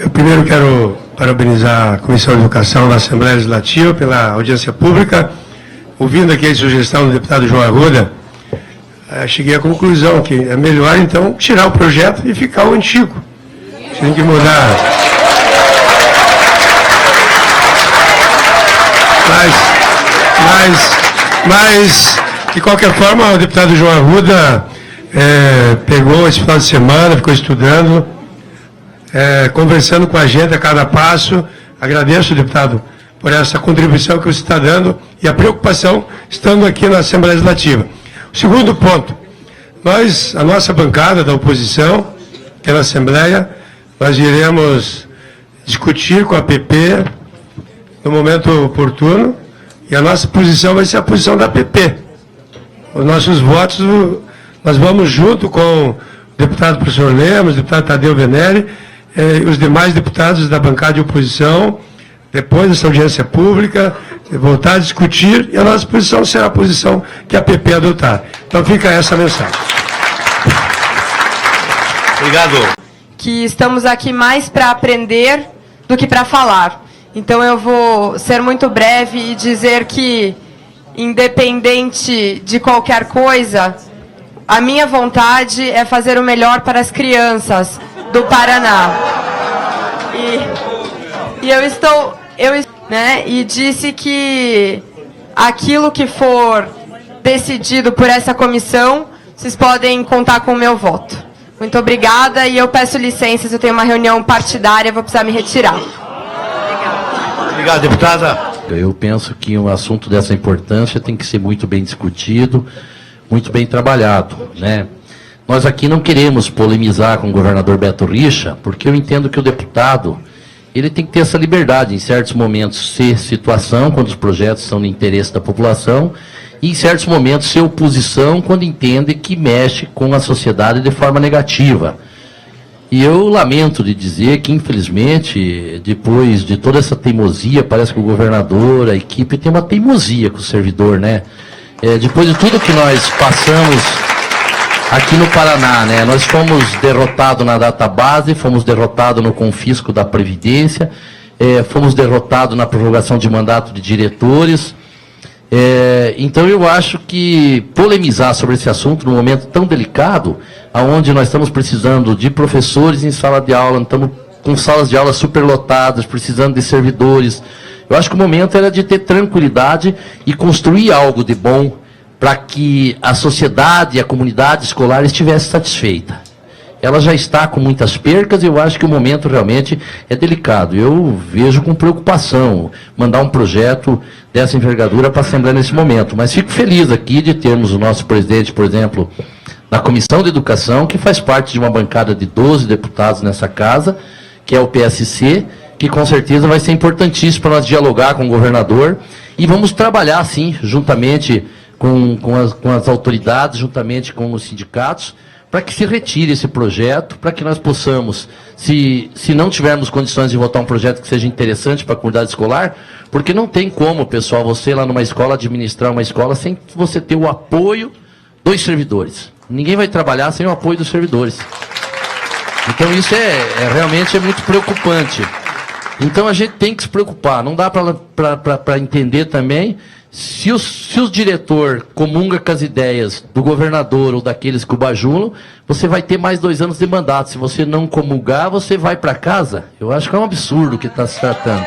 Eu primeiro quero parabenizar a Comissão de Educação da Assembleia Legislativa pela audiência pública. Ouvindo aqui a sugestão do deputado João Arruda, cheguei à conclusão que é melhor, então, tirar o projeto e ficar o antigo. Tem que mudar. Mas, de qualquer forma, o deputado João Arruda pegou esse final de semana, ficou estudando, conversando com a gente a cada passo. Agradeço, deputado, por essa contribuição que você está dando e a preocupação estando aqui na Assembleia Legislativa. O segundo ponto, a nossa bancada da oposição, que é na Assembleia, nós iremos discutir com a PP no momento oportuno e a nossa posição vai ser a posição da PP. Os nossos votos, nós vamos junto com o deputado professor Lemos, o deputado Tadeu Venere e os demais deputados da bancada de oposição, depois dessa audiência pública, voltar a discutir, e a nossa posição será a posição que a PP adotar. Então fica essa mensagem. Obrigado. Que estamos aqui mais para aprender do que para falar. Então eu vou ser muito breve e dizer que, independente de qualquer coisa, a minha vontade é fazer o melhor para as crianças do Paraná. E disse que aquilo que for decidido por essa comissão, vocês podem contar com o meu voto. Muito obrigada e eu peço licença, se eu tenho uma reunião partidária, vou precisar me retirar. Obrigado, deputada. Eu penso que um assunto dessa importância tem que ser muito bem discutido, muito bem trabalhado, né? Nós aqui não queremos polemizar com o governador Beto Richa, porque eu entendo que o deputado, ele tem que ter essa liberdade, em certos momentos, ser situação, quando os projetos são de interesse da população, e em certos momentos ser oposição, quando entende que mexe com a sociedade de forma negativa. E eu lamento de dizer que, infelizmente, depois de toda essa teimosia, parece que o governador, a equipe, tem uma teimosia com o servidor, né? Depois de tudo que nós passamos aqui no Paraná, né? Nós fomos derrotados na database, fomos derrotados no confisco da Previdência, fomos derrotados na prorrogação de mandato de diretores. Então eu acho que polemizar sobre esse assunto num momento tão delicado, onde nós estamos precisando de professores em sala de aula, estamos com salas de aula superlotadas, precisando de servidores, eu acho que o momento era de ter tranquilidade e construir algo de bom para que a sociedade e a comunidade escolar estivesse satisfeita. Ela já está com muitas percas e eu acho que o momento realmente é delicado. Eu vejo com preocupação mandar um projeto dessa envergadura para a Assembleia nesse momento. Mas fico feliz aqui de termos o nosso presidente, por exemplo, na Comissão de Educação, que faz parte de uma bancada de 12 deputados nessa casa, que é o PSC, que com certeza vai ser importantíssimo para nós dialogar com o governador. E vamos trabalhar, sim, juntamente com as autoridades, juntamente com os sindicatos, para que se retire esse projeto, para que nós possamos, se não tivermos condições de votar um projeto que seja interessante para a comunidade escolar, porque não tem como, pessoal, você lá numa escola, administrar uma escola sem você ter o apoio dos servidores. Ninguém vai trabalhar sem o apoio dos servidores. Então isso realmente é muito preocupante. Então a gente tem que se preocupar, não dá para entender também. Se o diretor comunga com as ideias do governador ou daqueles que o bajulam, você vai ter mais 2 anos de mandato. Se você não comungar, você vai para casa. Eu acho que é um absurdo o que está se tratando.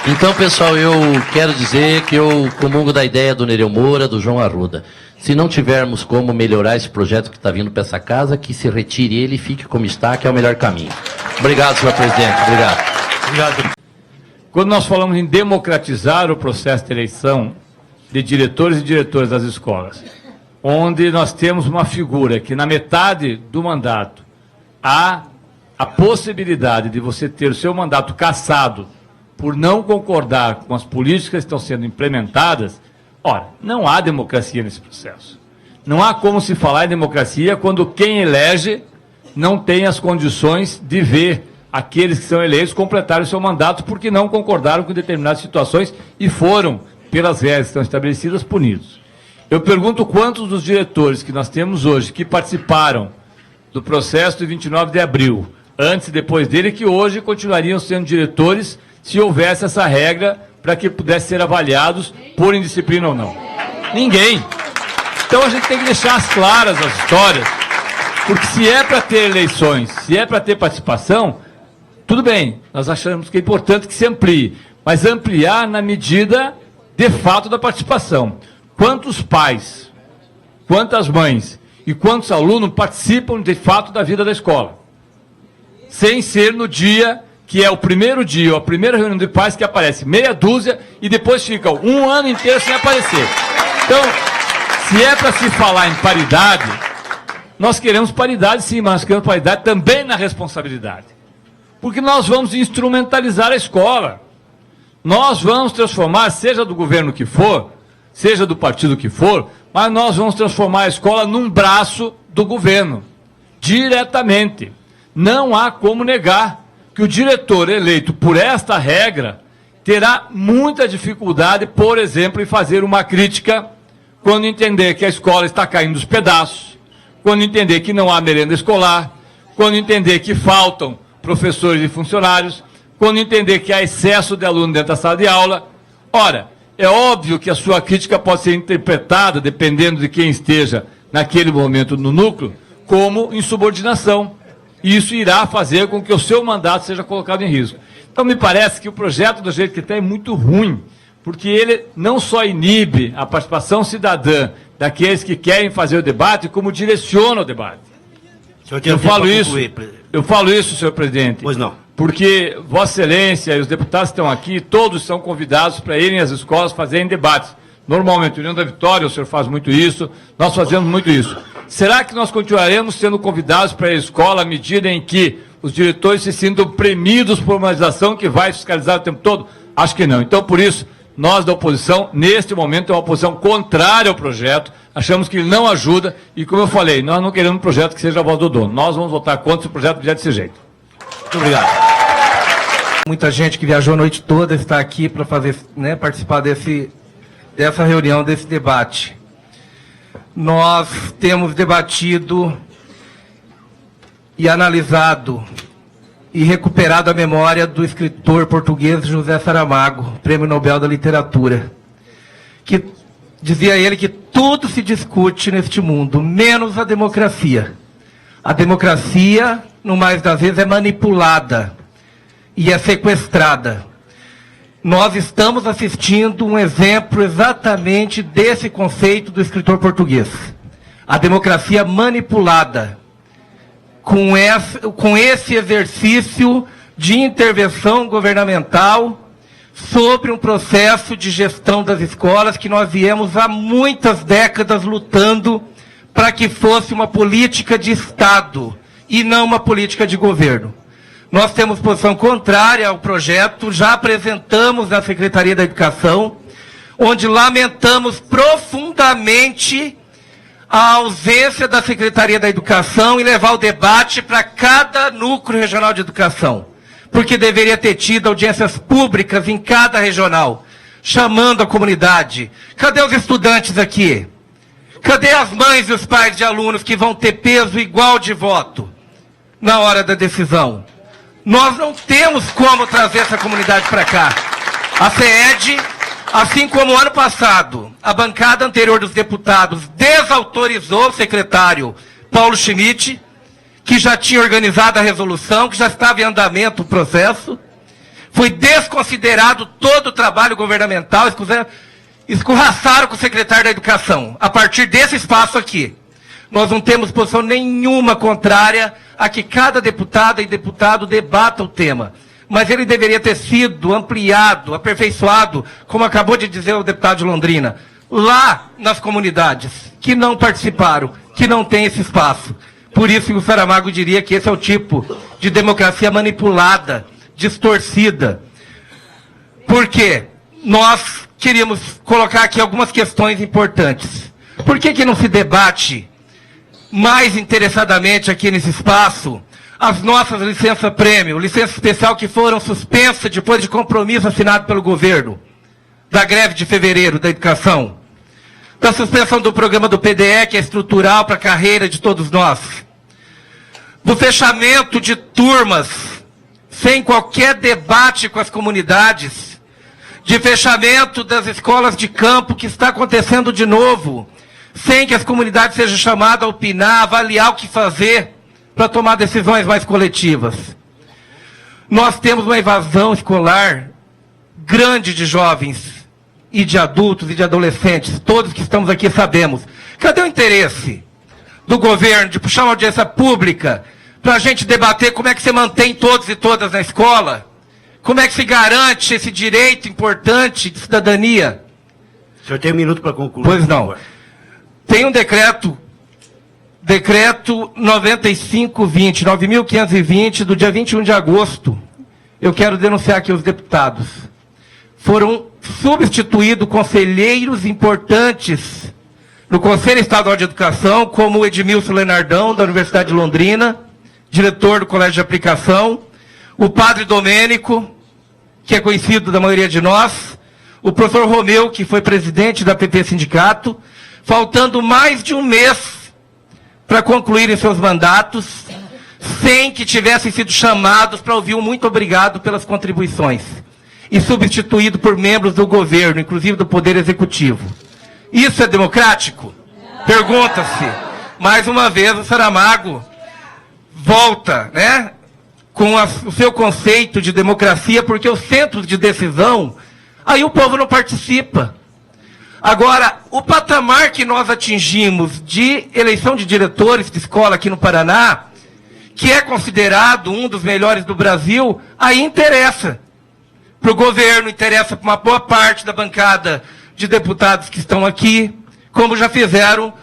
Então, pessoal, eu quero dizer que eu comungo da ideia do Nereu Moura, do João Arruda. Se não tivermos como melhorar esse projeto que está vindo para essa casa, que se retire ele e fique como está, que é o melhor caminho. Obrigado, senhor presidente. Obrigado. Obrigado. Quando nós falamos em democratizar o processo de eleição de diretores e diretoras das escolas, onde nós temos uma figura que na metade do mandato há a possibilidade de você ter o seu mandato cassado por não concordar com as políticas que estão sendo implementadas, ora, não há democracia nesse processo. Não há como se falar em democracia quando quem elege não tem as condições de ver aqueles que são eleitos completaram o seu mandato porque não concordaram com determinadas situações e foram, pelas regras que estão estabelecidas, punidos. Eu pergunto quantos dos diretores que nós temos hoje, que participaram do processo de 29 de abril, antes e depois dele, que hoje continuariam sendo diretores se houvesse essa regra para que pudessem ser avaliados por indisciplina ou não. Ninguém. Então a gente tem que deixar as claras as histórias, porque se é para ter eleições, se é para ter participação, tudo bem, nós achamos que é importante que se amplie, mas ampliar na medida de fato da participação. Quantos pais, quantas mães e quantos alunos participam de fato da vida da escola? Sem ser no dia que é o primeiro dia, a primeira reunião de pais, que aparece meia dúzia e depois ficam um ano inteiro sem aparecer. Então, se é para se falar em paridade, nós queremos paridade sim, mas nós queremos paridade também na responsabilidade. Porque nós vamos instrumentalizar a escola. Nós vamos transformar, seja do governo que for, seja do partido que for, mas nós vamos transformar a escola num braço do governo, diretamente. Não há como negar que o diretor eleito por esta regra terá muita dificuldade, por exemplo, em fazer uma crítica quando entender que a escola está caindo dos pedaços, quando entender que não há merenda escolar, quando entender que faltam professores e funcionários, quando entender que há excesso de aluno dentro da sala de aula. Ora, é óbvio que a sua crítica pode ser interpretada, dependendo de quem esteja naquele momento no núcleo, como insubordinação. E isso irá fazer com que o seu mandato seja colocado em risco. Então, me parece que o projeto do jeito que está é muito ruim, porque ele não só inibe a participação cidadã daqueles que querem fazer o debate, como direciona o debate. Eu falo isso, senhor presidente. Pois não. Porque Vossa Excelência e os deputados que estão aqui, todos são convidados para irem às escolas fazerem debates. Normalmente, União da Vitória, o senhor faz muito isso, nós fazemos muito isso. Será que nós continuaremos sendo convidados para a escola à medida em que os diretores se sintam premidos por uma legislação que vai fiscalizar o tempo todo? Acho que não. Então, por isso, nós da oposição, neste momento, é uma posição contrária ao projeto, achamos que ele não ajuda e, como eu falei, nós não queremos um projeto que seja a voz do dono. Nós vamos votar contra se o projeto vier desse jeito. Muito obrigado. Muita gente que viajou a noite toda está aqui para fazer, participar dessa reunião, desse debate. Nós temos debatido e analisado e recuperado a memória do escritor português José Saramago, Prêmio Nobel da Literatura, que dizia ele que tudo se discute neste mundo, menos a democracia. A democracia, no mais das vezes, é manipulada e é sequestrada. Nós estamos assistindo um exemplo exatamente desse conceito do escritor português. A democracia manipulada, com esse exercício de intervenção governamental sobre um processo de gestão das escolas que nós viemos há muitas décadas lutando para que fosse uma política de Estado e não uma política de governo. Nós temos posição contrária ao projeto, já apresentamos na Secretaria da Educação, onde lamentamos profundamente a ausência da Secretaria da Educação e levar o debate para cada núcleo regional de educação, porque deveria ter tido audiências públicas em cada regional, chamando a comunidade. Cadê os estudantes aqui? Cadê as mães e os pais de alunos que vão ter peso igual de voto na hora da decisão? Nós não temos como trazer essa comunidade para cá. A CED, assim como ano passado, a bancada anterior dos deputados desautorizou o secretário Paulo Schmidt, que já tinha organizado a resolução, que já estava em andamento o processo. Foi desconsiderado todo o trabalho governamental, escorraçaram com o secretário da Educação. A partir desse espaço aqui, nós não temos posição nenhuma contrária a que cada deputada e deputado debata o tema. Mas ele deveria ter sido ampliado, aperfeiçoado, como acabou de dizer o deputado de Londrina, lá nas comunidades que não participaram, que não tem esse espaço. Por isso o Saramago diria que esse é o tipo de democracia manipulada, distorcida. Por quê? Nós queríamos colocar aqui algumas questões importantes. Por que não se debate mais interessadamente aqui nesse espaço as nossas licença-prêmio, licença especial que foram suspensas depois de compromisso assinado pelo governo, da greve de fevereiro da educação, da suspensão do programa do PDE, que é estrutural para a carreira de todos nós, do fechamento de turmas sem qualquer debate com as comunidades, de fechamento das escolas de campo que está acontecendo de novo, sem que as comunidades sejam chamadas a opinar, avaliar o que fazer para tomar decisões mais coletivas. Nós temos uma evasão escolar grande de jovens e de adultos e de adolescentes, todos que estamos aqui sabemos. Cadê o interesse do governo de puxar uma audiência pública para a gente debater como é que se mantém todos e todas na escola? Como é que se garante esse direito importante de cidadania? O senhor tem um minuto para concluir. Pois não. Tem um decreto 9520, do dia 21 de agosto. Eu quero denunciar aqui os deputados. Foram substituídos conselheiros importantes no Conselho Estadual de Educação, como o Edmilson Lenardão, da Universidade de Londrina, diretor do Colégio de Aplicação, o padre Domênico, que é conhecido da maioria de nós, o professor Romeu, que foi presidente da PP Sindicato, faltando mais de um mês para concluírem seus mandatos, sem que tivessem sido chamados para ouvir um muito obrigado pelas contribuições, e substituído por membros do governo, inclusive do Poder Executivo. Isso é democrático? Pergunta-se. Mais uma vez o Saramago volta, né, com o seu conceito de democracia, porque os centros de decisão, aí o povo não participa. Agora, o patamar que nós atingimos de eleição de diretores de escola aqui no Paraná, que é considerado um dos melhores do Brasil, aí interessa para o governo, interessa para uma boa parte da bancada de deputados que estão aqui, como já fizeram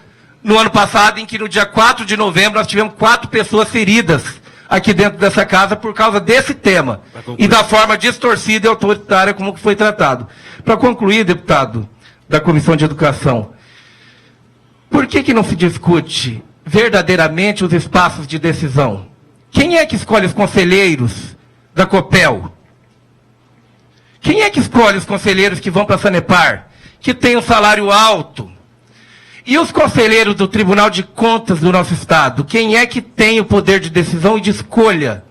no ano passado, em que no dia 4 de novembro nós tivemos 4 pessoas feridas aqui dentro dessa casa por causa desse tema e da forma distorcida e autoritária como foi tratado. Para concluir, deputado da Comissão de Educação, por que não se discute verdadeiramente os espaços de decisão? Quem é que escolhe os conselheiros da COPEL? Quem é que escolhe os conselheiros que vão para a Sanepar, que tem um salário alto? E os conselheiros do Tribunal de Contas do nosso Estado? Quem é que tem o poder de decisão e de escolha?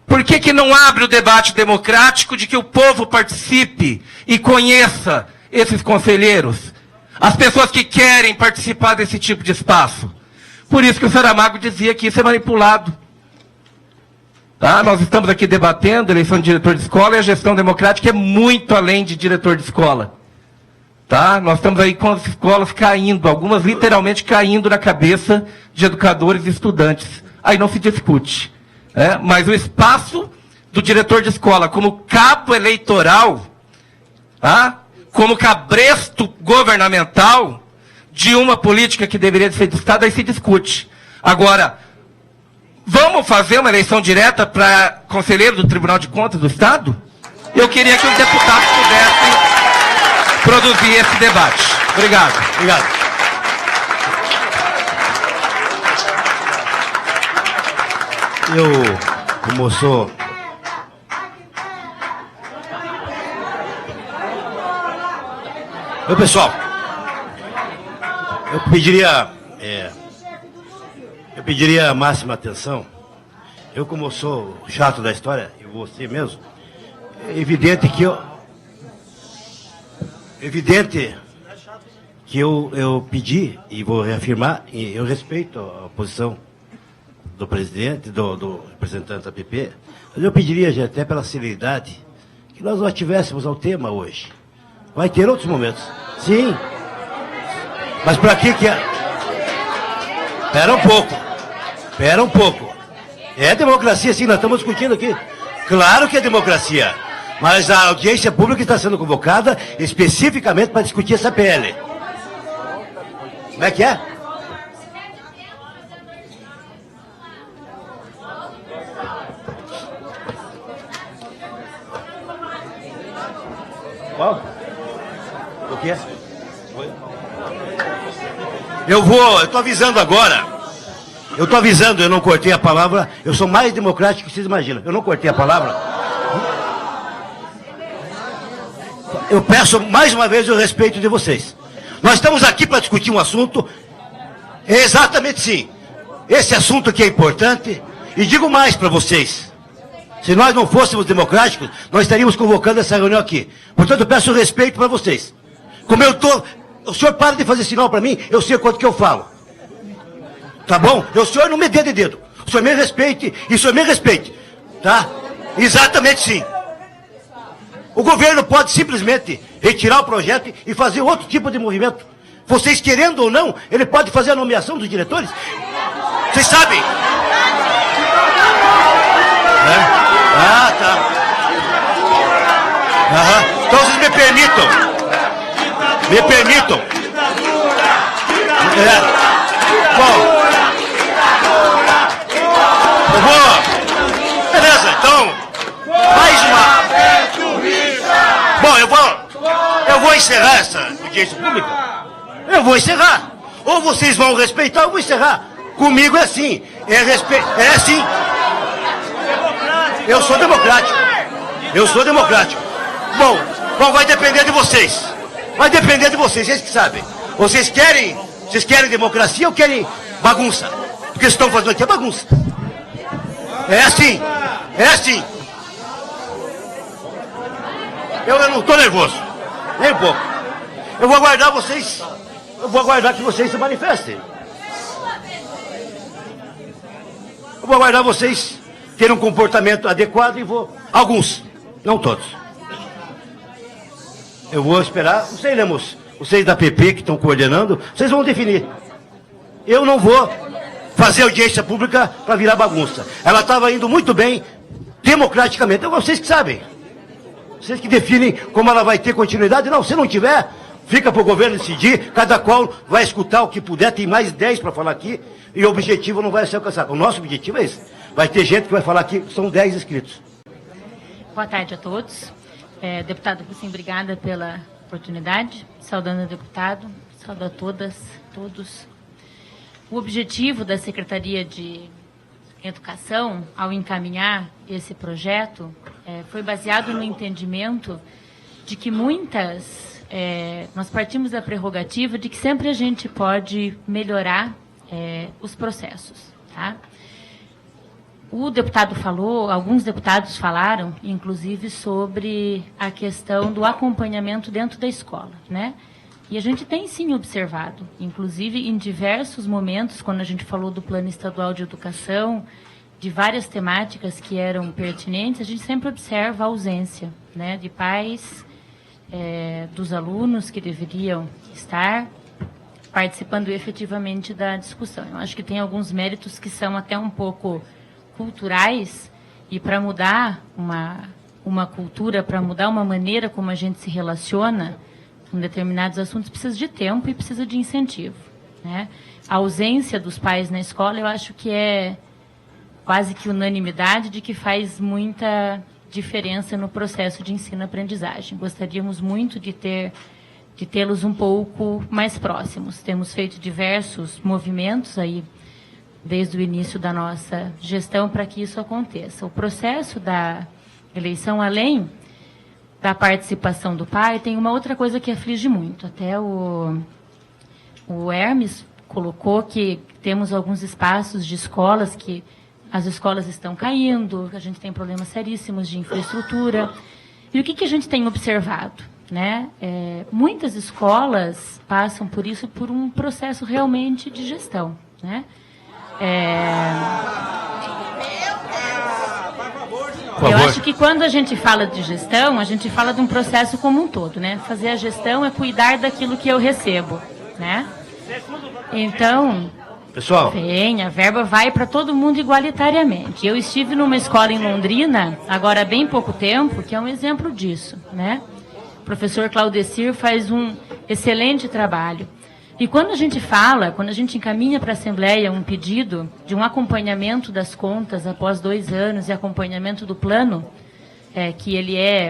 Por que não abre o debate democrático de que o povo participe e conheça esses conselheiros? As pessoas que querem participar desse tipo de espaço. Por isso que o Saramago dizia que isso é manipulado. Tá? Nós estamos aqui debatendo a eleição de diretor de escola e a gestão democrática é muito além de diretor de escola. Tá? Nós estamos aí com as escolas caindo, algumas literalmente caindo na cabeça de educadores e estudantes. Aí não se discute. Né? Mas o espaço do diretor de escola como cabo eleitoral, tá? Como cabresto governamental de uma política que deveria ser de Estado, aí se discute. Agora, vamos fazer uma eleição direta para conselheiro do Tribunal de Contas do Estado? Eu queria que os deputados pudessem produzir esse debate. Obrigado. Obrigado. Eu, como sou... Meu pessoal, eu pediria a máxima atenção. Eu, como sou o chato da história, e você mesmo, é evidente que eu pedi, e vou reafirmar, e eu respeito a posição do presidente, do representante da PP, mas eu pediria, já até pela celeridade, que nós não ativéssemos ao tema hoje. Vai ter outros momentos. Sim. Mas para que é... Espera um pouco. É democracia, sim, nós estamos discutindo aqui. Claro que é democracia. Mas a audiência pública está sendo convocada especificamente para discutir essa PL. Como é que é? Qual? O quê? Eu estou avisando agora. Eu não cortei a palavra. Eu sou mais democrático que vocês imaginam. Eu não cortei a palavra. Eu peço mais uma vez o respeito de vocês. Nós estamos aqui para discutir um assunto. Exatamente sim. esse assunto aqui é importante. E digo mais para vocês. Se nós não fôssemos democráticos, nós estaríamos convocando essa reunião aqui. Portanto, eu peço respeito para vocês. Como eu estou... O senhor para de fazer sinal para mim, eu sei quanto que eu falo. Tá bom? O senhor não me dê de dedo. O senhor me respeite e o senhor me respeite. Tá? Exatamente sim. O governo pode simplesmente retirar o projeto e fazer outro tipo de movimento. Vocês querendo ou não, ele pode fazer a nomeação dos diretores. Vocês sabem? Ah, tá. Aham. Então vocês me permitam. Me permitam. Bom. Eu vou. Beleza, então. Mais uma. Bom, eu vou encerrar essa audiência pública. Eu vou encerrar. Ou vocês vão respeitar, ou eu vou encerrar. Comigo é assim. É assim. Eu sou democrático. Eu sou democrático. Bom, vai depender de vocês. Vai depender de vocês, vocês que sabem. Vocês querem democracia ou querem bagunça? O que estão fazendo aqui é bagunça. É assim. É assim. Eu não estou nervoso. Nem um pouco. Eu vou aguardar vocês. Eu vou aguardar que vocês se manifestem. Eu vou aguardar vocês terem um comportamento adequado e vou... Alguns, não todos. Eu vou esperar, não sei, Lemos, vocês da PP que estão coordenando, vocês vão definir. Eu não vou fazer audiência pública para virar bagunça. Ela estava indo muito bem, democraticamente. Então vocês que sabem. Vocês que definem como ela vai ter continuidade. Não, se não tiver, fica para o governo decidir, cada qual vai escutar o que puder, tem mais 10 para falar aqui, e o objetivo não vai ser alcançado. O nosso objetivo é esse. Vai ter gente que vai falar aqui, são 10 inscritos. Boa tarde a todos. Deputado Hussein, obrigada pela oportunidade. Saudando o deputado, saudo a todas, todos. O objetivo da Secretaria de Educação, ao encaminhar esse projeto, foi baseado no entendimento de que nós partimos da prerrogativa de que sempre a gente pode melhorar os processos, tá? O deputado falou, alguns deputados falaram, inclusive, sobre a questão do acompanhamento dentro da escola, né? E a gente tem, sim, observado, inclusive em diversos momentos, quando a gente falou do Plano Estadual de Educação, de várias temáticas que eram pertinentes, a gente sempre observa a ausência, né, de pais, dos alunos que deveriam estar participando efetivamente da discussão. Eu acho que tem alguns méritos que são até um pouco culturais, e para mudar uma cultura, para mudar uma maneira como a gente se relaciona com determinados assuntos, precisa de tempo e precisa de incentivo, né? A ausência dos pais na escola, eu acho que é quase que unanimidade de que faz muita diferença no processo de ensino-aprendizagem. Gostaríamos muito de tê-los um pouco mais próximos. Temos feito diversos movimentos aí desde o início da nossa gestão para que isso aconteça. O processo da eleição, além da participação do pai, tem uma outra coisa que aflige muito. Até o Hermes colocou que temos alguns espaços de escolas que as escolas estão caindo, a gente tem problemas seríssimos de infraestrutura. E o que a gente tem observado, né? Muitas escolas passam por isso, por um processo realmente de gestão, né? Eu acho que quando a gente fala de gestão, a gente fala de um processo como um todo, né? Fazer a gestão é cuidar daquilo que eu recebo, né? Então, pessoal, a verba vai para todo mundo igualitariamente. Eu estive numa escola em Londrina, agora há bem pouco tempo, que é um exemplo disso, né? O professor Claudecir faz um excelente trabalho. E quando a gente encaminha para a Assembleia um pedido de um acompanhamento das contas após 2 anos e acompanhamento do plano,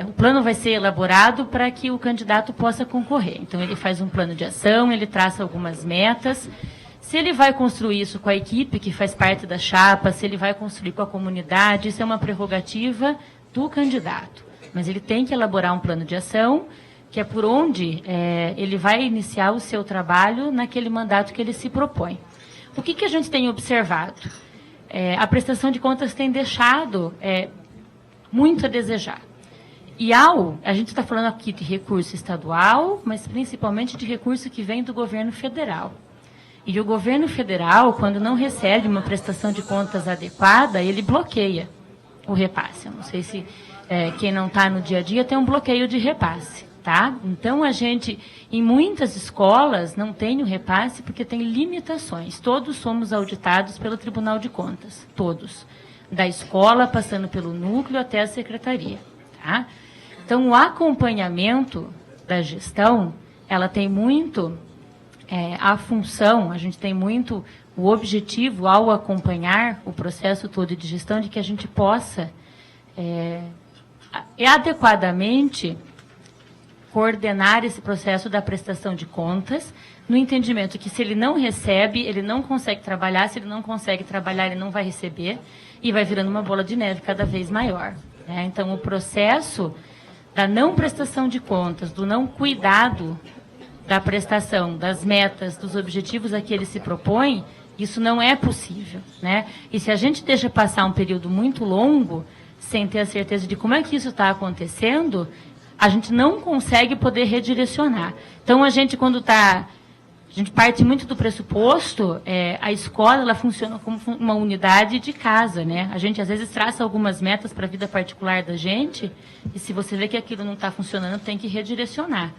o plano vai ser elaborado para que o candidato possa concorrer. Então, ele faz um plano de ação, ele traça algumas metas. Se ele vai construir isso com a equipe que faz parte da chapa, se ele vai construir com a comunidade, isso é uma prerrogativa do candidato. Mas ele tem que elaborar um plano de ação, que é por onde ele vai iniciar o seu trabalho naquele mandato que ele se propõe. O que a gente tem observado? A prestação de contas tem deixado muito a desejar. E a gente está falando aqui de recurso estadual, mas principalmente de recurso que vem do governo federal. E o governo federal, quando não recebe uma prestação de contas adequada, ele bloqueia o repasse. Eu não sei se quem não está no dia a dia tem um bloqueio de repasse, tá? Então, a gente, em muitas escolas, não tem o repasse porque tem limitações. Todos somos auditados pelo Tribunal de Contas, todos. Da escola, passando pelo núcleo até a secretaria, tá? Então, o acompanhamento da gestão, ela tem muito a função, a gente tem muito o objetivo, ao acompanhar o processo todo de gestão, de que a gente possa adequadamente coordenar esse processo da prestação de contas, no entendimento que se ele não recebe, ele não consegue trabalhar, se ele não consegue trabalhar, ele não vai receber, e vai virando uma bola de neve cada vez maior, né? Então, o processo da não prestação de contas, do não cuidado da prestação, das metas, dos objetivos a que ele se propõe, isso não é possível, né? E se a gente deixa passar um período muito longo, sem ter a certeza de como é que isso está acontecendo, a gente não consegue poder redirecionar. Então, a gente parte muito do pressuposto, a escola, ela funciona como uma unidade de casa, né? A gente, às vezes, traça algumas metas para a vida particular da gente, e se você vê que aquilo não está funcionando, tem que redirecionar.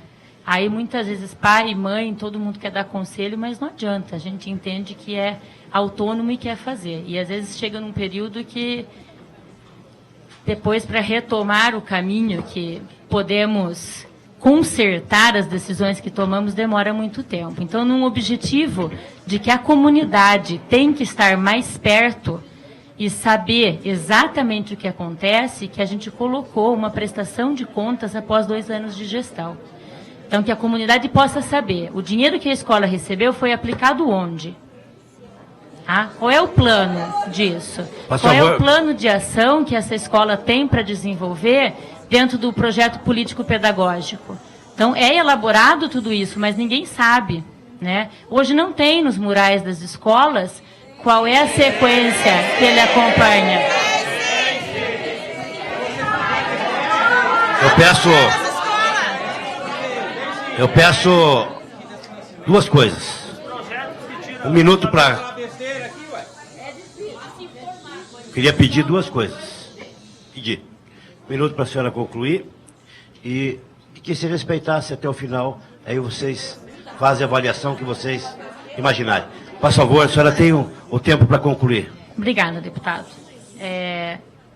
Aí, muitas vezes, pai, mãe, todo mundo quer dar conselho, mas não adianta. A gente entende que é autônomo e quer fazer. E, às vezes, chega num período que, depois, para retomar o caminho que podemos consertar as decisões que tomamos, demora muito tempo. Então, num objetivo de que a comunidade tem que estar mais perto e saber exatamente o que acontece, que a gente colocou uma prestação de contas após 2 anos de gestão. Então, que a comunidade possa saber, o dinheiro que a escola recebeu foi aplicado onde? Qual é o plano disso? Qual é o plano de ação que essa escola tem para desenvolver dentro do projeto político-pedagógico? Então, é elaborado tudo isso, mas ninguém sabe, né? Hoje não tem nos murais das escolas qual é a sequência que ele acompanha. Eu peço 2 coisas. 1 minuto para... Queria pedir 2 coisas. Pedir 1 minuto para a senhora concluir e que se respeitasse até o final, aí vocês fazem a avaliação que vocês imaginarem. Por favor, a senhora tem o tempo para concluir. Obrigada, deputado.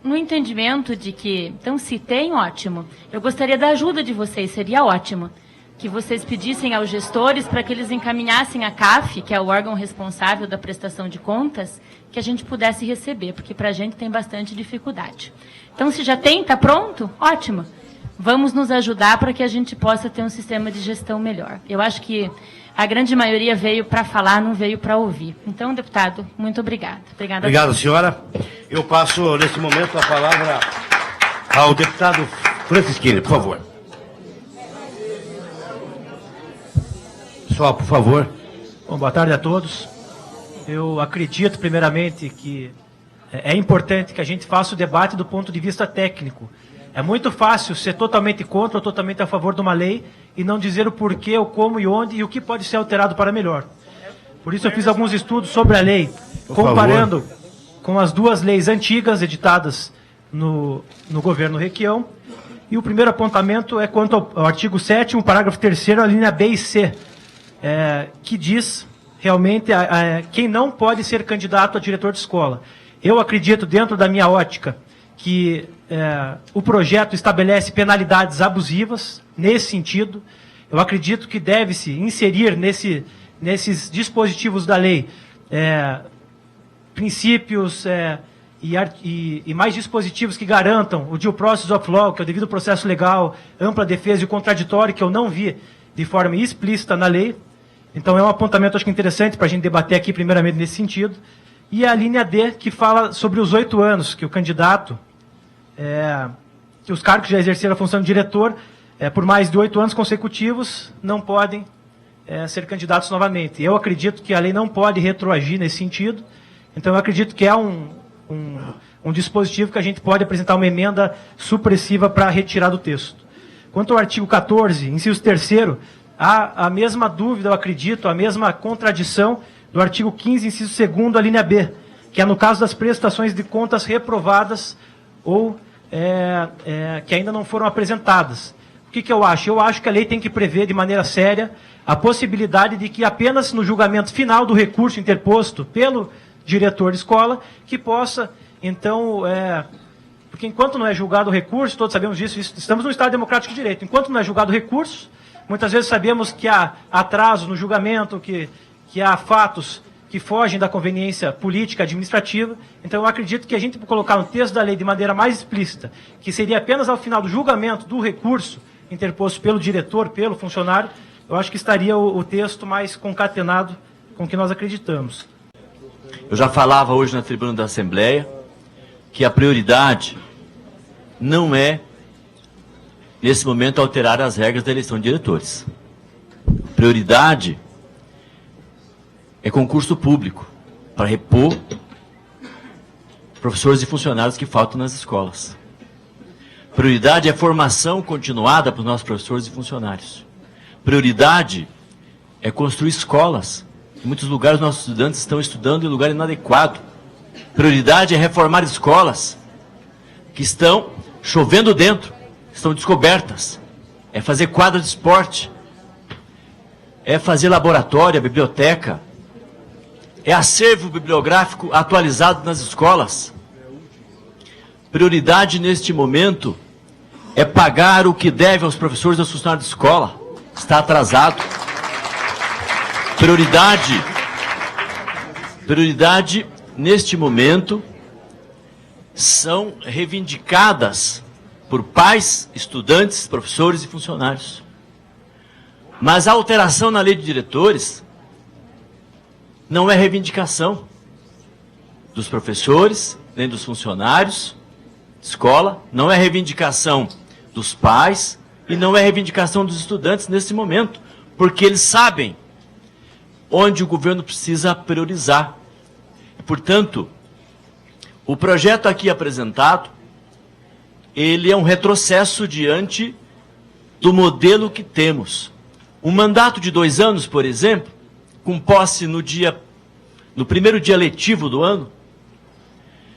No entendimento de que, então, se tem, ótimo. Eu gostaria da ajuda de vocês, seria ótimo que vocês pedissem aos gestores para que eles encaminhassem a CAF, que é o órgão responsável da prestação de contas, que a gente pudesse receber, porque para a gente tem bastante dificuldade. Então, se já tem, está pronto? Ótimo. Vamos nos ajudar para que a gente possa ter um sistema de gestão melhor. Eu acho que a grande maioria veio para falar, não veio para ouvir. Então, deputado, muito obrigada. Obrigado, senhora. Eu passo, nesse momento, a palavra ao deputado Francisquini, por favor. Só, por favor. Bom, boa tarde a todos. Eu acredito, primeiramente, que é importante que a gente faça o debate do ponto de vista técnico. É muito fácil ser totalmente contra ou totalmente a favor de uma lei e não dizer o porquê, o como e onde e o que pode ser alterado para melhor. Por isso eu fiz alguns estudos sobre a lei, comparando com as 2 leis antigas editadas no governo Requião. E o primeiro apontamento é quanto ao artigo 7º, parágrafo 3º, a linha B e C, que diz realmente quem não pode ser candidato a diretor de escola. Eu acredito, dentro da minha ótica, que o projeto estabelece penalidades abusivas nesse sentido. Eu acredito que deve-se inserir nesses dispositivos da lei princípios e mais dispositivos que garantam o due process of law, que é o devido processo legal, ampla defesa e o contraditório, que eu não vi de forma explícita na lei. Então é um apontamento, acho que interessante para a gente debater aqui primeiramente nesse sentido. E a linha D, que fala sobre os 8 anos que o candidato, que os cargos que já exerceram a função de diretor, por mais de 8 anos consecutivos, não podem ser candidatos novamente. Eu acredito que a lei não pode retroagir nesse sentido, então eu acredito que é um dispositivo que a gente pode apresentar uma emenda supressiva para retirar do texto. Quanto ao artigo 14, inciso 3º, há a mesma dúvida, eu acredito, a mesma contradição do artigo 15, inciso 2º, a linha B, que é no caso das prestações de contas reprovadas ou que ainda não foram apresentadas. O que eu acho? Eu acho que a lei tem que prever de maneira séria a possibilidade de que apenas no julgamento final do recurso interposto pelo diretor de escola, que possa, então, porque enquanto não é julgado o recurso, todos sabemos disso, estamos num Estado democrático de direito, enquanto não é julgado o recurso, muitas vezes sabemos que há atraso no julgamento, que há fatos que fogem da conveniência política, administrativa. Então, eu acredito que a gente colocar no texto da lei de maneira mais explícita, que seria apenas ao final do julgamento do recurso interposto pelo diretor, pelo funcionário, eu acho que estaria o texto mais concatenado com o que nós acreditamos. Eu já falava hoje na tribuna da Assembleia que a prioridade não é, nesse momento, alterar as regras da eleição de diretores. Prioridade é concurso público para repor professores e funcionários que faltam nas escolas. Prioridade é formação continuada para os nossos professores e funcionários. Prioridade é construir escolas. Em muitos lugares, nossos estudantes estão estudando em lugar inadequado. Prioridade é reformar escolas que estão chovendo dentro, estão descobertas. É fazer quadra de esporte. É fazer laboratório, biblioteca. É acervo bibliográfico atualizado nas escolas. Prioridade neste momento é pagar o que deve aos professores e aos funcionários de escola. Está atrasado. Prioridade neste momento são reivindicadas por pais, estudantes, professores e funcionários. Mas a alteração na lei de diretores não é reivindicação dos professores, nem dos funcionários de escola, não é reivindicação dos pais e não é reivindicação dos estudantes nesse momento, porque eles sabem onde o governo precisa priorizar. Portanto, o projeto aqui apresentado, ele é um retrocesso diante do modelo que temos. Um mandato de 2 anos, por exemplo, com posse no primeiro dia letivo do ano,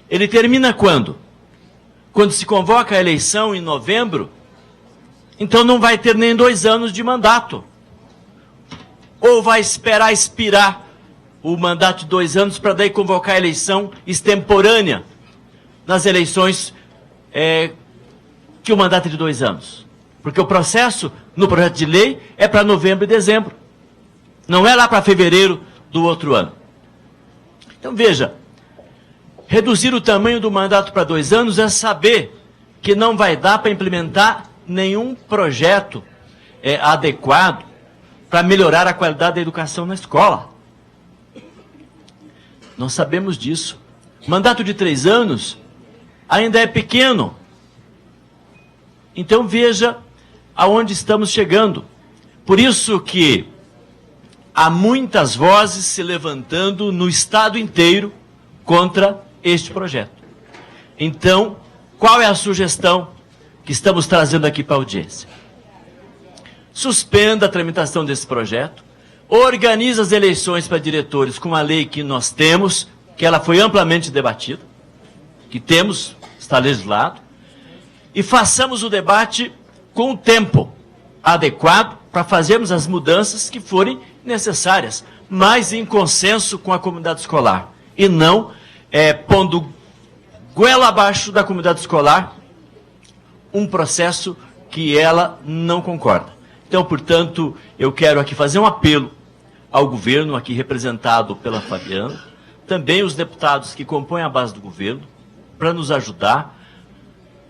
ele termina quando? Quando se convoca a eleição em novembro, então não vai ter nem 2 anos de mandato. Ou vai esperar expirar o mandato de 2 anos para daí convocar a eleição extemporânea nas eleições que o mandato é de 2 anos. Porque o processo, no projeto de lei, é para novembro e dezembro. Não é lá para fevereiro do outro ano. Então, veja, reduzir o tamanho do mandato para 2 anos é saber que não vai dar para implementar nenhum projeto adequado para melhorar a qualidade da educação na escola. Nós sabemos disso. Mandato de 3 anos ainda é pequeno. Então veja aonde estamos chegando. Por isso que há muitas vozes se levantando no estado inteiro contra este projeto. Então, qual é a sugestão que estamos trazendo aqui para a audiência? Suspenda a tramitação desse projeto, organize as eleições para diretores com a lei que nós temos, que ela foi amplamente debatida, que temos, está legislado, e façamos o debate com o tempo adequado para fazermos as mudanças que forem necessárias, mas em consenso com a comunidade escolar, e não pondo goela abaixo da comunidade escolar um processo que ela não concorda. Então, portanto, eu quero aqui fazer um apelo ao governo, aqui representado pela Fabiana, também os deputados que compõem a base do governo, para nos ajudar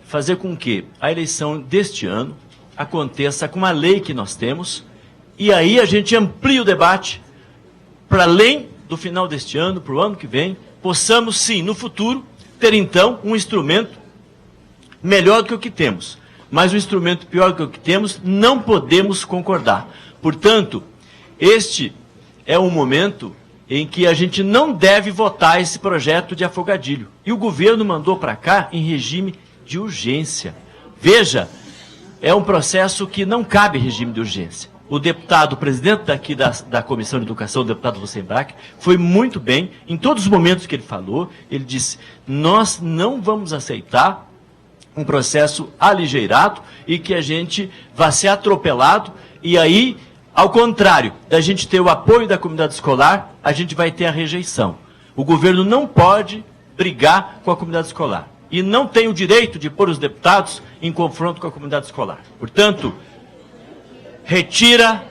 a fazer com que a eleição deste ano aconteça com a lei que nós temos, e aí a gente amplia o debate para além do final deste ano, para o ano que vem, possamos sim, no futuro, ter então um instrumento melhor do que o que temos. Mas um instrumento pior do que o que temos, não podemos concordar. Portanto, este é um momento em que a gente não deve votar esse projeto de afogadilho. E o governo mandou para cá em regime de urgência. Veja, é um processo que não cabe regime de urgência. O deputado, o presidente daqui da Comissão de Educação, o deputado Lucembrach, foi muito bem, em todos os momentos que ele falou, ele disse, nós não vamos aceitar um processo aligeirado e que a gente vá ser atropelado, e aí, ao contrário da gente ter o apoio da comunidade escolar, a gente vai ter a rejeição. O governo não pode brigar com a comunidade escolar e não tem o direito de pôr os deputados em confronto com a comunidade escolar. Portanto, retira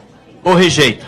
ou rejeita?